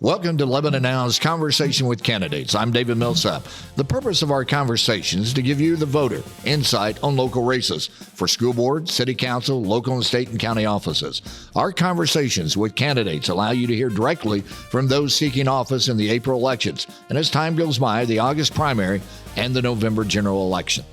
Welcome to Lebanon Now's Conversation with Candidates. I'm David Millsap. The purpose of our conversation is to give you, the voter, insight on local races for school board, city council, local and state and county offices. Our conversations with candidates allow you to hear directly from those seeking office in the April elections, and as time goes by, the August primary and the November general election.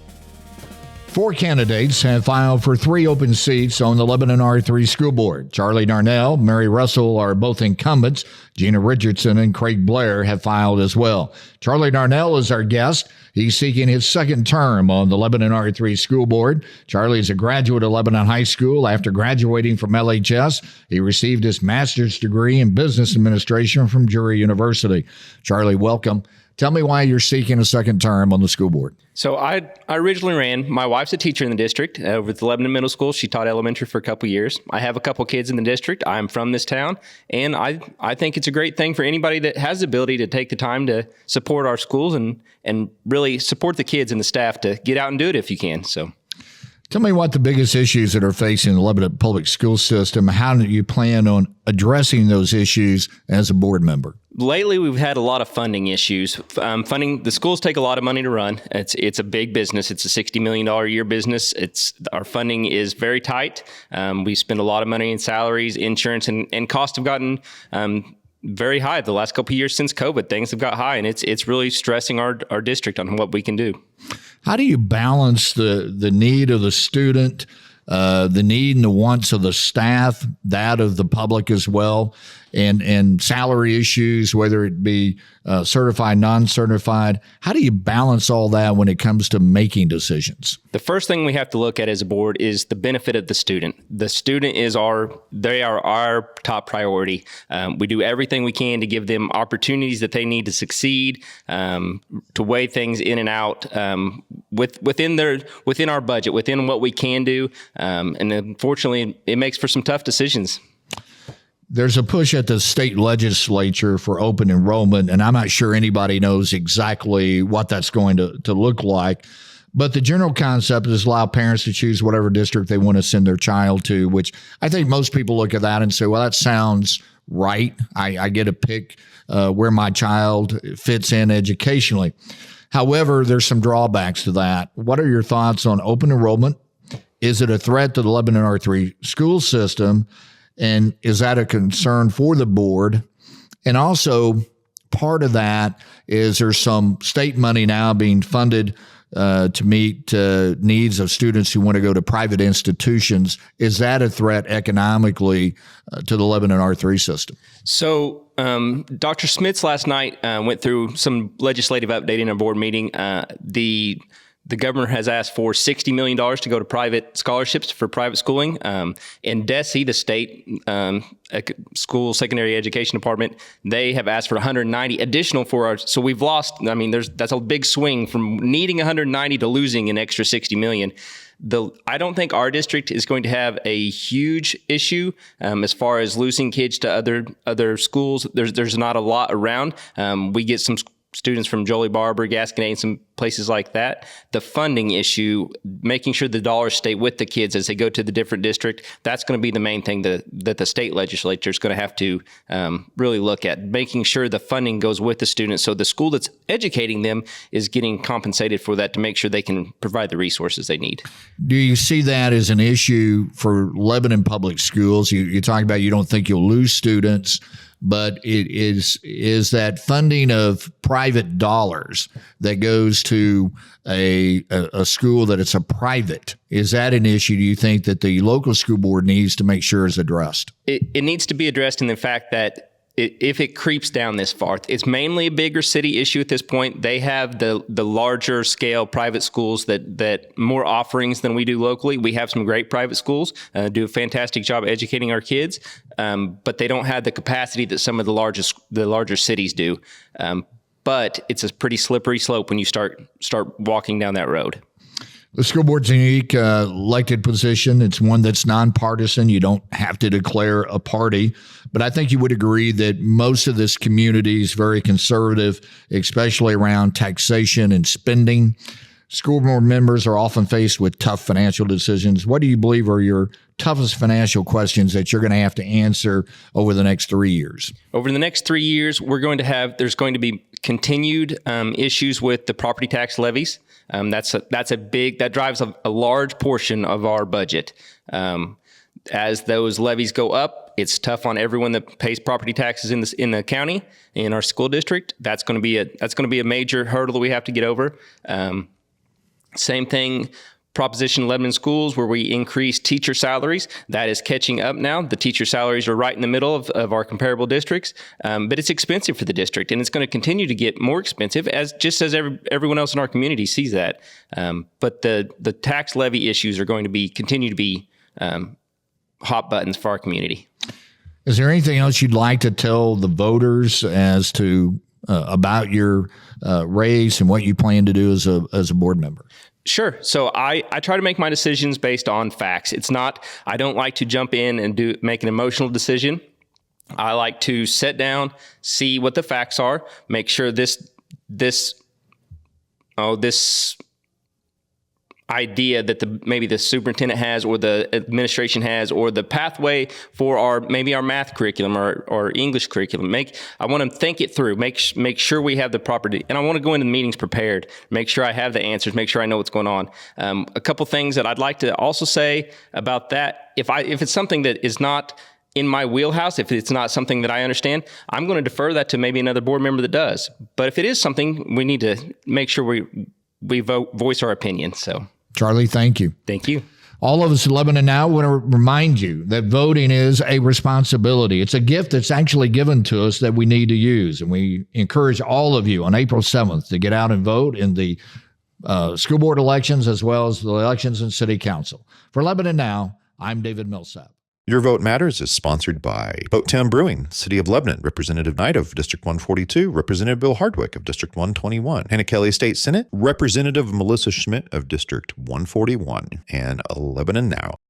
4 candidates have filed for 3 open seats on the Lebanon R-3 school board. Charlie Darnell, Mary Russell are both incumbents. Gina Richardson and Craig Blair have filed as well. Charlie Darnell is our guest. He's seeking his second term on the Lebanon R-3 school board. Charlie is a graduate of Lebanon High School. After graduating from LHS, he received his master's degree in business administration from Drury University. Charlie, welcome. Tell me why you're seeking a second term on the school board. So I originally ran, my wife's a teacher in the district over at the Lebanon Middle School. She taught elementary for a couple years. I have a couple kids in the district. I'm from this town, and I think it's a great thing for anybody that has the ability to take the time to support our schools and really support the kids and the staff to get out and do it if you can. So, tell me what the biggest issues that are facing the Lebanon public school system. How do you plan on addressing those issues as a board member? Lately, we've had a lot of funding issues. Funding, the schools take a lot of money to run. It's a big business. It's a $60 million a year business. Our funding is very tight. We spend a lot of money in salaries, insurance, and costs have gotten very high the last couple of years since COVID. Things have got high, and it's really stressing our district on what we can do. How do you balance the need of the student, the need and the wants of the staff, that of the public as well, and salary issues, whether it be certified, non-certified? How do you balance all that when it comes to making decisions? The first thing we have to look at as a board is the benefit of the student. The student they are our top priority. We do everything we can to give them opportunities that they need to succeed, to weigh things in and out within our budget, within what we can do. And unfortunately, it makes for some tough decisions. There's a push at the state legislature for open enrollment, and I'm not sure anybody knows exactly what that's going to look like. But the general concept is allow parents to choose whatever district they want to send their child to, which I think most people look at that and say, well, that sounds right. I get to pick where my child fits in educationally. However, there's some drawbacks to that. What are your thoughts on open enrollment? Is it a threat to the Lebanon R-3 school system? And is that a concern for the board? And also, part of that is there's some state money now being funded to meet needs of students who want to go to private institutions. Is that a threat economically to the Lebanon R-3 system? So Dr. Smits last night went through some legislative update in a board meeting. The governor has asked for $60 million to go to private scholarships for private schooling. And DESE, the state school secondary education department, they have asked for 190 additional for our. So we've lost. I mean, that's a big swing from needing 190 to losing an extra 60 million. I don't think our district is going to have a huge issue as far as losing kids to other schools. There's not a lot around. We get some students from Jolie Barber, Gasconade, some places like that. The funding issue, making sure the dollars stay with the kids as they go to the different district, that's going to be the main thing that the state legislature is going to have to really look at, making sure the funding goes with the students so the school that's educating them is getting compensated for that to make sure they can provide the resources they need. Do you see that as an issue for Lebanon public schools? You talk about you don't think you'll lose students, but it is that funding of private dollars that goes to a school that it's a private. Is that an issue, do you think, that the local school board needs to make sure is addressed? It needs to be addressed in the fact that if it creeps down this far, it's mainly a bigger city issue at this point. They have the larger scale private schools that more offerings than we do locally. We have some great private schools, do a fantastic job educating our kids, but they don't have the capacity that some of the larger cities do. But it's a pretty slippery slope when you start walking down that road. The school board's a unique elected position. It's one that's nonpartisan. You don't have to declare a party. But I think you would agree that most of this community is very conservative, especially around taxation and spending. School board members are often faced with tough financial decisions. What do you believe are your toughest financial questions that you're going to have to answer over the next 3 years? Over the next 3 years, there's going to be continued issues with the property tax levies. That drives a large portion of our budget. As those levies go up, it's tough on everyone that pays property taxes in the county, in our school district. That's going to be a major hurdle that we have to get over. Same thing, Proposition 11 in schools, where we increase teacher salaries. That is catching up now. The teacher salaries are right in the middle of our comparable districts, but it's expensive for the district, and it's going to continue to get more expensive as everyone else in our community sees that. But the tax levy issues are going to continue to be hot buttons for our community. Is there anything else you'd like to tell the voters as to about your race and what you plan to do as a board member? Sure. So I try to make my decisions based on facts. I don't like to jump in and make an emotional decision. I like to sit down, see what the facts are, make sure this idea that maybe the superintendent has, or the administration has, or the pathway for our math curriculum or English curriculum. I want to think it through, make sure we have the proper, and I want to go into the meetings prepared, make sure I have the answers, make sure I know what's going on. A couple things that I'd like to also say about that, if it's something that is not in my wheelhouse, if it's not something that I understand, I'm going to defer that to maybe another board member that does. But if it is something, we need to make sure we voice our opinion. So, Charlie, thank you. Thank you. All of us at Lebanon Now want to remind you that voting is a responsibility. It's a gift that's actually given to us that we need to use. And we encourage all of you on April 7th to get out and vote in the school board elections as well as the elections in city council. For Lebanon Now, I'm David Millsap. Your Vote Matters is sponsored by Boattown Brewing, City of Lebanon, Representative Knight of District 142, Representative Bill Hardwick of District 121, Hannah Kelly State Senate, Representative Melissa Schmidt of District 141, and Lebanon Now.